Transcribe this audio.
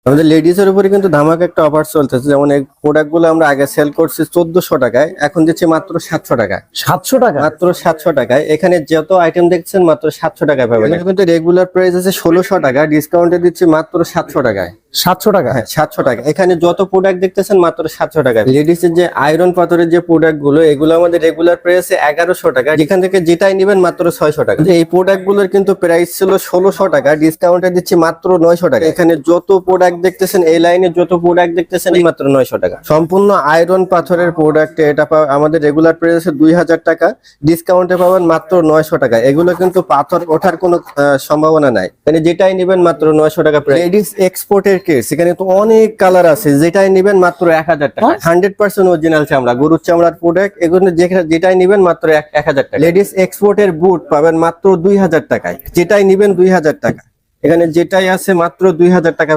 আমাদের লেডিস এর উপরে কিন্তু ধামাকা একটা অফার চলতেছে, যেমন এই প্রোডাক্ট গুলো আমরা আগে সেল করছি 1400 টাকায়, এখন দিচ্ছি মাত্র 700 টাকায়। 700 টাকা? মাত্র 700 টাকায়। এখানে যত আইটেম দেখছেন মাত্র 700 টাকায় পাবেন। এটা কিন্তু রেগুলার প্রাইস আছে 1600 টাকা, ডিসকাউন্টে দিচ্ছি মাত্র 700 টাকায়। 700 টাকা? হ্যাঁ 700 টাকা। এখানে যত প্রোডাক্ট দেখতেছেন মাত্র 700 টাকায়। লেডিস এর যে আয়রন পাথরের যে প্রোডাক্ট গুলো, এগুলো আমাদের রেগুলার প্রাইস 1100 টাকা, যেখান থেকে যেটাই নেবেন মাত্র 600 টাকা। এই প্রোডাক্ট গুলোর কিন্তু প্রাইস ছিল 1600 টাকা, ডিসকাউন্টে দিচ্ছি মাত্র 900 টাকা। এখানে যত প্রোডাক্ট দেখতেছেন, এই লাইনে যত প্রোডাক্ট দেখতেছেন মাত্র 900 টাকা। সম্পূর্ণ আয়রন পাথরের প্রোডাক্ট, এটা আমাদের রেগুলার প্রাইস 2000 টাকা, ডিসকাউন্টে পাবেন মাত্র 900 টাকা। এগুলো কিন্তু পাথর ওঠার কোনো সম্ভাবনা নাই, মানে যেটাই নেবেন মাত্র 900 টাকা। লেডিস এক্সপোর্টের কেস, এখানে তো অনেক কালার আছে, যেটাই নেবেন মাত্র 1000 টাকা। 100% অরিজিনাল চামড়া, গরুর চামড়ার প্রোডাক্ট, এগুলো যেটাই নেবেন মাত্র 1000 টাকা। লেডিস এক্সপোর্টের বুট পাবেন মাত্র 2000 টাকায়, যেটাই নেবেন 2000 টাকা। এখানে যেটাই আছে মাত্র 2000 টাকা।